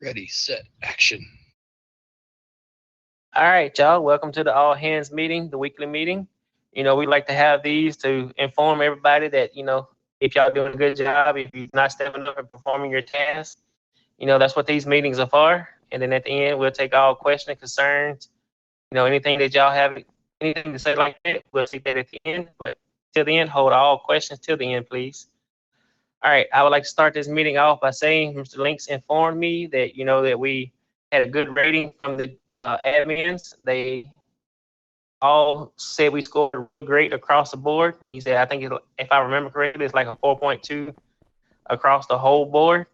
Ready, set, action. All right, y'all. Welcome to the all hands meeting, the weekly meeting. We like to have these to inform everybody that, if y'all doing a good job, if you're not stepping up and performing your tasks, that's what these meetings are for. And then at the end, we'll take all questions, concerns, anything that y'all have, anything to say like that, we'll see that at the end. But till the end, hold all questions till the end, please. All right, I would like to start this meeting off by saying Mr. Links informed me that, that we had a good rating from the admins. They all said we scored great across the board. He said, I think if I remember correctly, it's like a 4.2 across the whole board.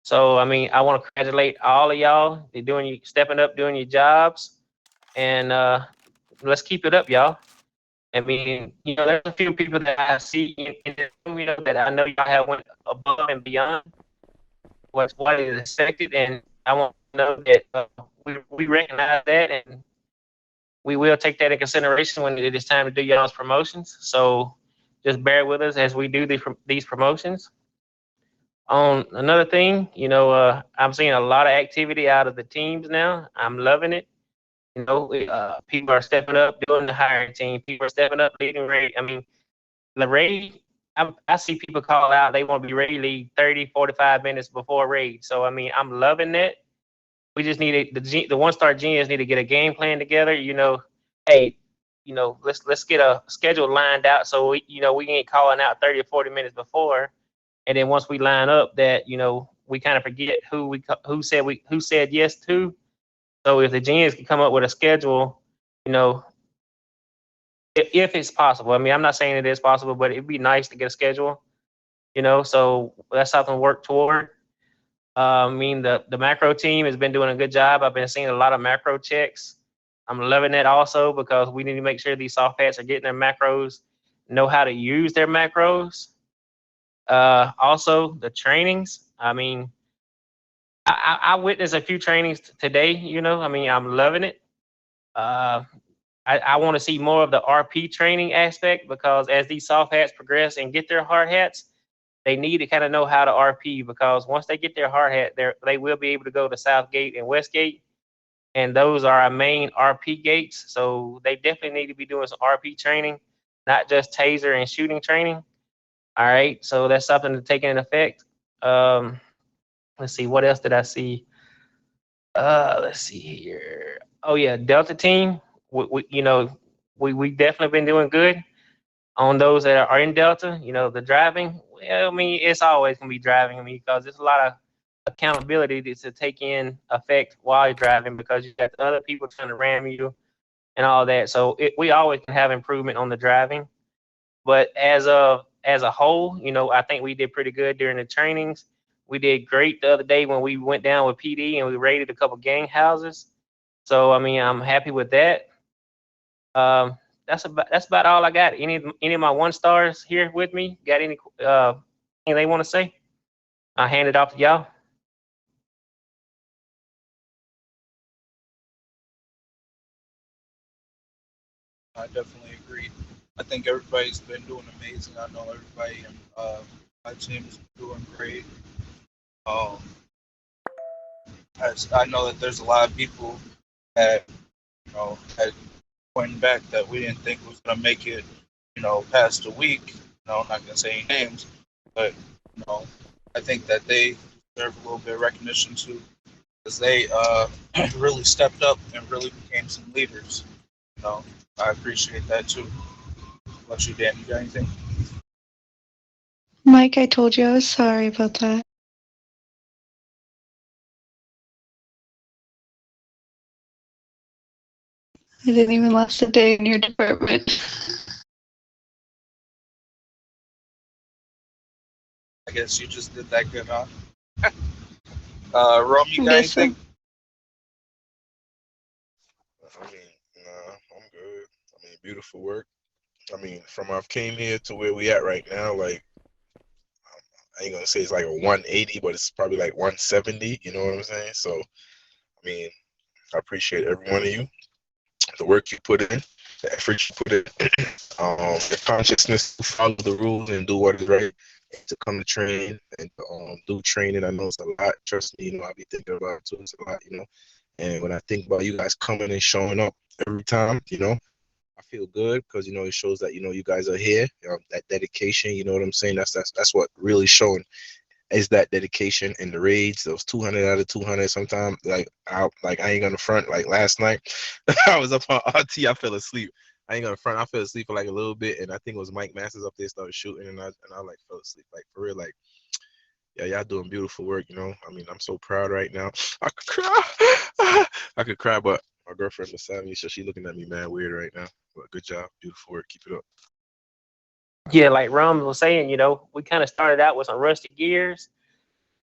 So, I mean, I want to congratulate all of y'all. You're stepping up, doing your jobs, and let's keep it up, y'all. I mean, there's a few people that I see in the room, that I know y'all have went above and beyond what is expected, and I want to know that we recognize that, and we will take that in consideration when it is time to do y'all's promotions. So just bear with us as we do these promotions. On another thing, I'm seeing a lot of activity out of the teams now. I'm loving it. People are stepping up, doing the hiring team. People are stepping up, leading raid. I mean, the raid, I see people call out, they want to be ready lead 30, 45 minutes before raid. So, I mean, I'm loving that. We just need the one-star genius need to get a game plan together. Hey, let's get a schedule lined out so we ain't calling out 30 or 40 minutes before, and then once we line up, that we kind of forget who said yes to. So if the genius can come up with a schedule, you know, if it's possible. I mean, I'm not saying it is possible, but it'd be nice to get a schedule. So that's something to work toward. I mean, the macro team has been doing a good job. I've been seeing a lot of macro checks. I'm loving it also because we need to make sure these soft hats are getting their macros, know how to use their macros. Also, the trainings. I mean, I witnessed a few trainings today. I mean, I'm loving it. Uh, I want to see more of the RP training aspect because as these soft hats progress and get their hard hats, they need to kind of know how to RP because once they get their hard hat, they will be able to go to Southgate and Westgate, and those are our main RP gates. So they definitely need to be doing some RP training, not just taser and shooting training. All right, so that's something to take in effect. Um, let's see, what else did I see? Let's see here. Oh yeah, Delta team. We definitely been doing good on those that are in Delta. The driving. Well, I mean, it's always gonna be driving. I mean, because there's a lot of accountability to take in effect while you're driving because you got other people trying to ram you and all that. So we always can have improvement on the driving. But as a whole, I think we did pretty good during the trainings. We did great the other day when we went down with PD and we raided a couple gang houses. So I mean, I'm happy with that. That's about all I got. Any of my one stars here with me? Got anything they want to say? I'll hand it off to y'all. I definitely agree. I think everybody's been doing amazing. I know everybody and my team's doing great. Um, I know that there's a lot of people that had pointing back that we didn't think was going to make it, past a week. I'm not going to say any names, but you know, I think that they deserve a little bit of recognition too, because they really stepped up and really became some leaders. You know, I appreciate that too. What you, Dan? You got anything? Mike, I told you I was sorry about that. I didn't even last a day in your department. I guess you just did that good, huh? Rome, you I got guess so. anything? I mean, nah, I'm good. I mean, beautiful work. I mean, from I've came here to where we at right now, like I ain't gonna say it's like a 180, but it's probably like 170. You know what I'm saying? So, I mean, I appreciate every one of you, the work you put in. the effort you put in, the consciousness to follow the rules and do what is right, and to come to train and do training. I know it's a lot. Trust me, I'll be thinking about it too. It's a lot. And when I think about you guys coming and showing up every time, I feel good because it shows that you guys are here. That dedication. You know what I'm saying? That's what really showing is that dedication in the raids. Those 200 out of 200. Sometimes I ain't gonna front. Like last night, I was up on RT. I fell asleep. I ain't gonna front. I fell asleep for like a little bit, and I think it was Mike Masters up there started shooting, and I like fell asleep. Like for real, like. Yeah, y'all doing beautiful work, I mean, I'm so proud right now. I could cry. I could cry, but my girlfriend beside me, so she looking at me mad weird right now. But good job, beautiful work, keep it up. Yeah, like Rum was saying, we kind of started out with some rusty gears,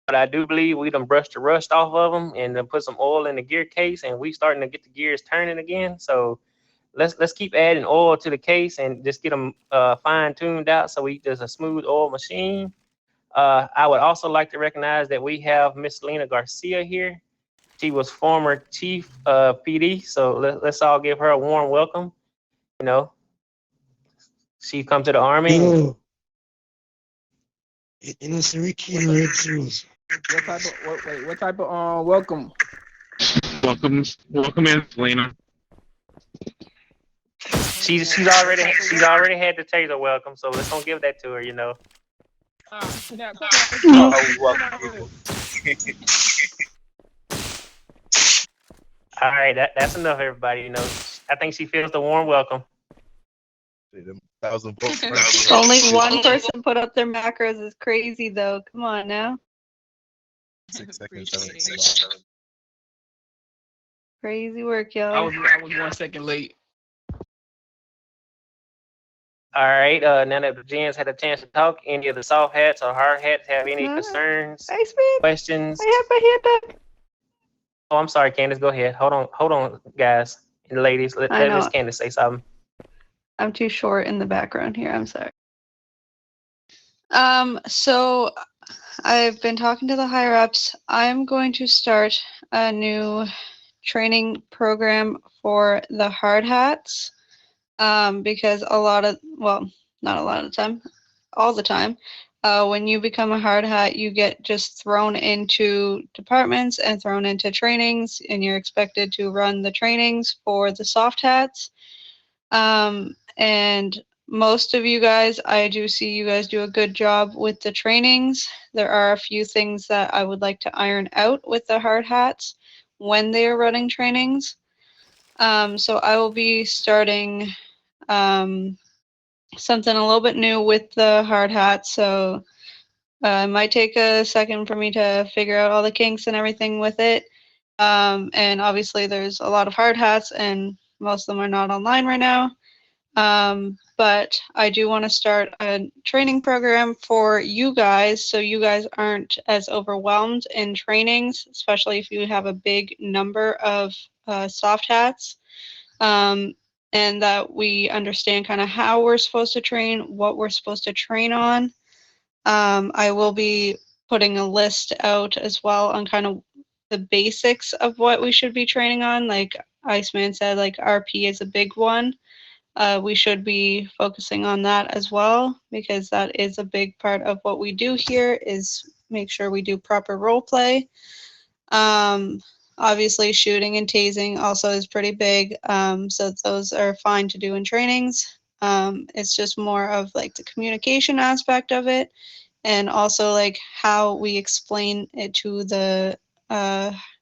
but I do believe we done brushed the rust off of them and then put some oil in the gear case, and we starting to get the gears turning again. So let's keep adding oil to the case and just get them fine tuned out so we just a smooth oil machine. I would also like to recognize that we have Miss Lena Garcia here. She was former chief PD, so let's all give her a warm welcome. She come to the Army. Yo, innocent Ricky and Red Shoes. What type of welcome? Welcome in, Selena. She's already had the taser welcome, so let's don't give that to her. All right, that's enough, everybody. I think she feels the warm welcome. 1,000 votes. Only one person put up their macros is crazy, though. Come on now. 6 seconds. Crazy work, y'all. I was 1 second late. All right. Now that the gents had a chance to talk, any of the soft hats or hard hats have any concerns, Iceman, questions? I have my hand up. Oh, I'm sorry, Candace. Go ahead. Hold on, guys and ladies. Let Miss Candace say something. I'm too short in the background here. I'm sorry. So I've been talking to the higher ups. I'm going to start a new training program for the hard hats. Because not a lot of the time, all the time, when you become a hard hat, you get just thrown into departments and thrown into trainings, and you're expected to run the trainings for the soft hats. And most of you guys, I do see you guys do a good job with the trainings. There are a few things that I would like to iron out with the hard hats when they are running trainings. So I will be starting something a little bit new with the hard hat. So it might take a second for me to figure out all the kinks and everything with it. And obviously there's a lot of hard hats and most of them are not online right now. But I do want to start a training program for you guys so you guys aren't as overwhelmed in trainings, especially if you have a big number of soft hats. And that we understand kind of how we're supposed to train, what we're supposed to train on. I will be putting a list out as well on kind of the basics of what we should be training on. Like Iceman said, like RP is a big one. We should be focusing on that as well, because that is a big part of what we do here is make sure we do proper role play. Obviously, shooting and tasing also is pretty big, so those are fine to do in trainings. It's just more of like the communication aspect of it, and also like how we explain it to the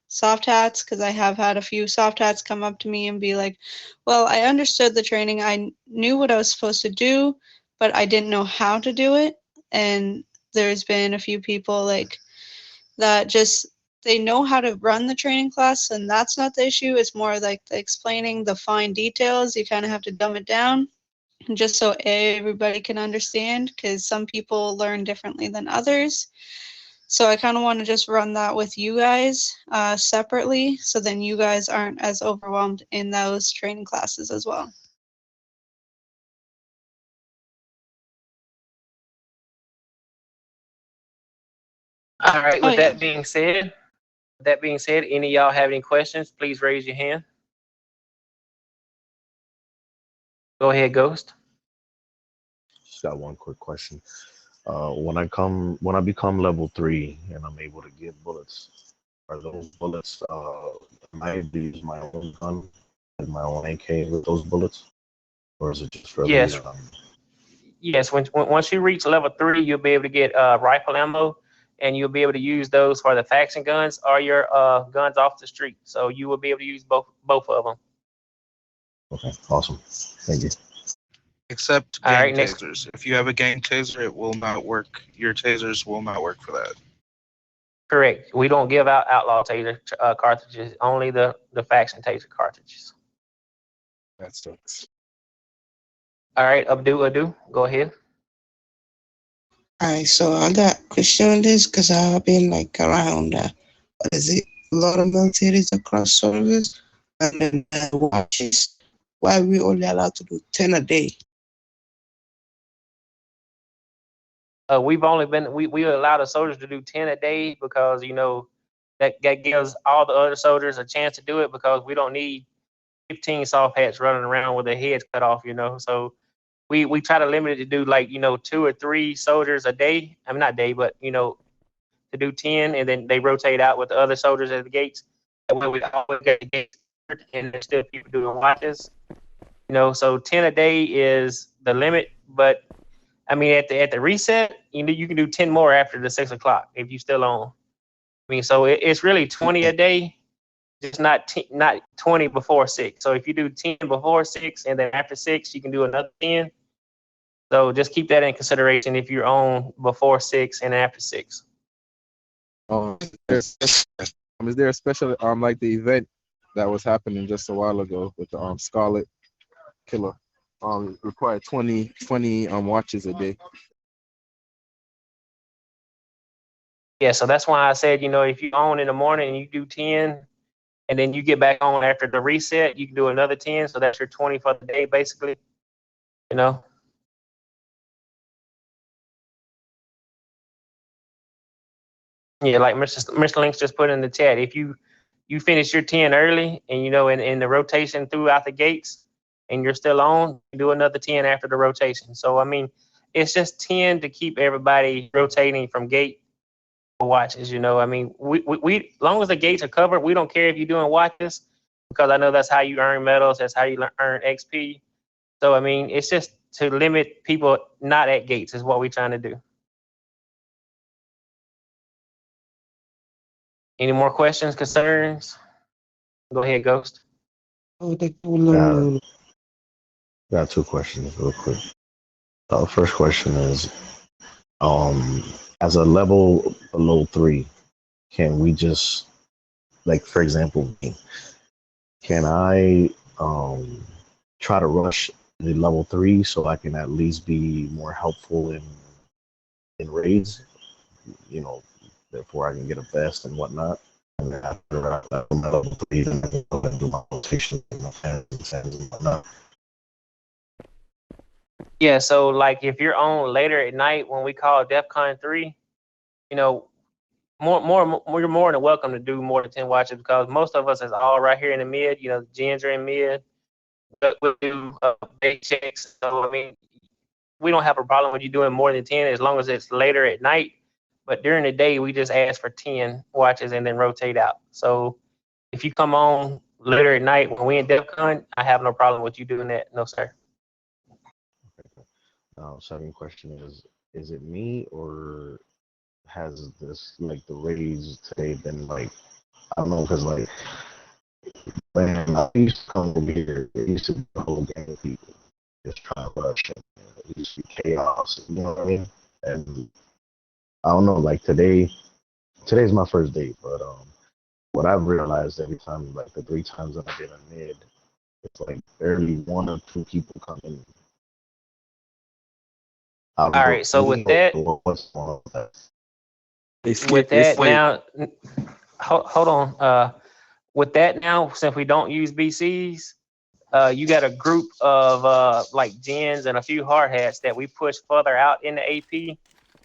soft hats, because I have had a few soft hats come up to me and be like, well, I understood the training, I knew what I was supposed to do, but I didn't know how to do it. And there's been a few people like that just they know how to run the training class, and that's not the issue. It's more like the explaining the fine details. You kind of have to dumb it down just so everybody can understand, because some people learn differently than others. So I kind of want to just run that with you guys separately, so then you guys aren't as overwhelmed in those training classes as well. All right. With that being said, any of y'all have any questions, please raise your hand. Go ahead, Ghost. Just got one quick question. When I become level 3 and I'm able to get bullets, are those bullets? Am I able to use my own gun, like my own AK with those bullets, or is it just really? Yes. Yes, once you reach level 3, you'll be able to get rifle ammo, and you'll be able to use those for the faction guns or your guns off the street. So you will be able to use both of them. Okay, awesome. Thank you. Except All game right, next. tasers. If you have a game taser, it will not work. Your tasers will not work for that. Correct. We don't give out outlaw taser cartridges, only the faction taser cartridges. That sucks. All right, Adu, go ahead. Alright, so I got a question on this because I've been like around, what is it, a lot of militaries across services, and then watches. Why are we only allowed to do 10 a day? We've only been we allow the soldiers to do 10 a day because that gives all the other soldiers a chance to do it because we don't need 15 soft hats running around with their heads cut off. So we try to limit it to do like 2 or 3 soldiers a day. I mean not day, but to do 10, and then they rotate out with the other soldiers at the gates. That way we always get the gates and there's still people doing watches. So 10 a day is the limit, but I mean, at the reset, you can do 10 more after the 6 o'clock if you still on. I mean, so it's really 20 a day, just not 20 before 6. So if you do 10 before 6 and then after 6, you can do another 10. So just keep that in consideration if you're on before 6 and after 6. Is there a special like the event that was happening just a while ago with the Scarlet Killer? Required 20 watches a day. Yeah, so that's why I said, if you on in the morning and you do 10, and then you get back on after the reset, you can do another 10. So that's your 20 for the day, basically. Yeah, like Mr. Links just put in the chat. If you finish your 10 early and in the rotation throughout the gates and you're still on, you do another 10 after the rotation. So I mean, it's just 10 to keep everybody rotating from gate watches. I mean, we long as the gates are covered, we don't care if you're doing watches because I know that's how you earn medals, that's how you earn XP. So I mean, it's just to limit people not at gates is what we're trying to do. Any more questions, concerns? Go ahead, Ghost. Got 2 questions real quick. The first question is, as a level below 3, can we just, like, for example, can I try to rush the level 3 so I can at least be more helpful in raids, therefore I can get a vest and whatnot. And then after I level 3, then I can go and do my rotation and my fans and whatnot. Yeah, so like if you're on later at night when we call DEFCON 3, you're more than welcome to do more than 10 watches because most of us is all right here in the mid. The gens are in mid. We'll do day checks. So I mean, we don't have a problem with you doing more than 10 as long as it's later at night. But during the day, we just ask for 10 watches and then rotate out. So if you come on later at night when we in DEFCON, I have no problem with you doing that. No, sir. Second question is it me or has this, like, the raids today been like, I don't know, because like when I used to come over here, there used to be a whole gang of people just trying to rush and it used to be chaos, you know what I mean? And I don't know, like today's my first day, but what I've realized every time, like the 3 times that I've been in mid, it's like barely 1 or 2 people come in. All right, so with that, now, hold on. With that now, since we don't use BCs, you got a group of like gens and a few hard hats that we push further out in the AP,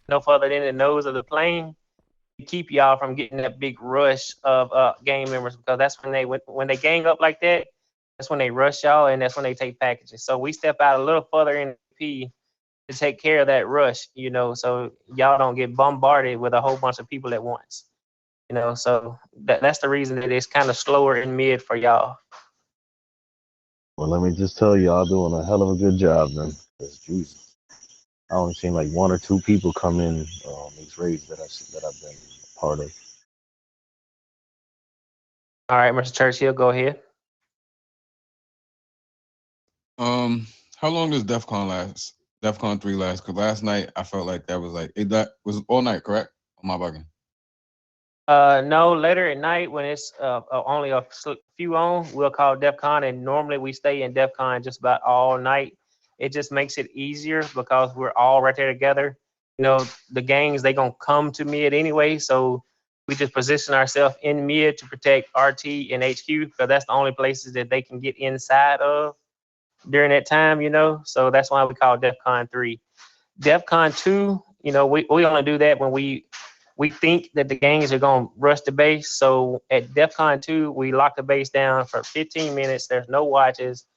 no further than the nose of the plane, to keep y'all from getting that big rush of gang members because that's when they gang up like that. That's when they rush y'all, and that's when they take packages. So we step out a little further in P to take care of that rush, you know, so y'all don't get bombarded with a whole bunch of people at once, you know. So that's the reason that it's kind of slower in mid for y'all. Well, let me just tell you, y'all doing a hell of a good job, then. Because Jesus, I only seen like 1 or 2 people come in these raids that I've been a part of. All right, Mr. Churchill, go ahead. How long does DEF CON last? DEF CON 3 last? Because last night I felt like that was like that was all night, correct? Am I bugging? No, later at night when it's only a few on, we'll call DEF CON, and normally we stay in DEF CON just about all night. It just makes it easier because we're all right there together. You know, the gangs, they gonna come to mid anyway, so we just position ourselves in mid to protect RT and HQ, because that's the only places that they can get inside of during that time, you know. So that's why we call DEF CON 3. DEF CON 2, you know, we only do that when we think that the gangs are going to rush the base. So at DEF CON 2, we lock the base down for 15 minutes. There's no watches.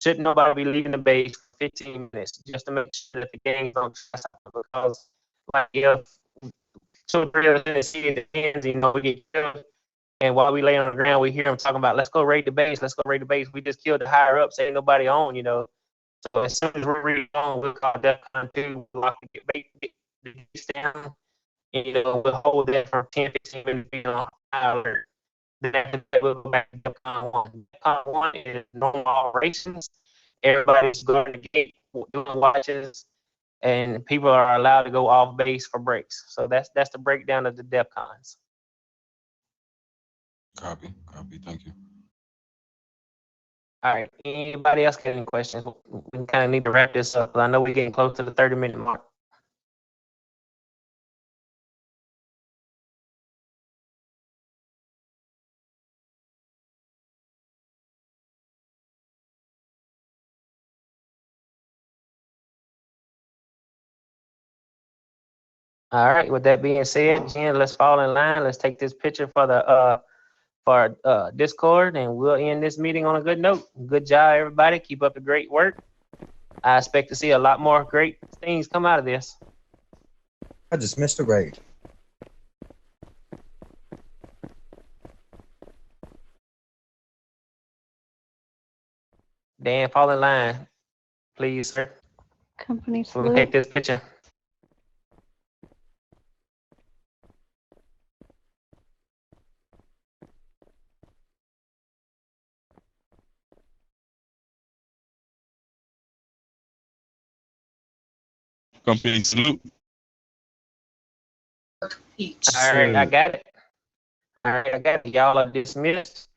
Shouldn't nobody be leaving the base for 15 minutes just to make sure that the gangs don't stress out. Because like if 2 or 3 of us in the city in the hands, you know, we get killed. And while we lay on the ground, we hear them talking about, let's go raid the base. Let's go raid the base. We just killed the higher ups. Ain't nobody on, you know. So as soon as we're really on, we'll call DEF CON 2, lock the base down. And, you know, we'll hold that for 10, 15 minutes, be on high alert. Then after that, we'll go back to DEF CON 1. DEF CON 1 is normal operations. Everybody's going to gate, doing watches, and people are allowed to go off base for breaks. So that's the breakdown of the DEF CONs. Copy. Thank you. All right. Anybody else got any questions? We kind of need to wrap this up, but I know we're getting close to the 30-minute mark. All right. With that being said, Jen, let's fall in line. Let's take this picture for the Discord, and we'll end this meeting on a good note. Good job, everybody. Keep up the great work. I expect to see a lot more great things come out of this. I just missed a raid. Dan, fall in line, please, sir. Company We'll salute. take this picture. Company salute. All right, I got it. All right, I got it. Y'all are dismissed.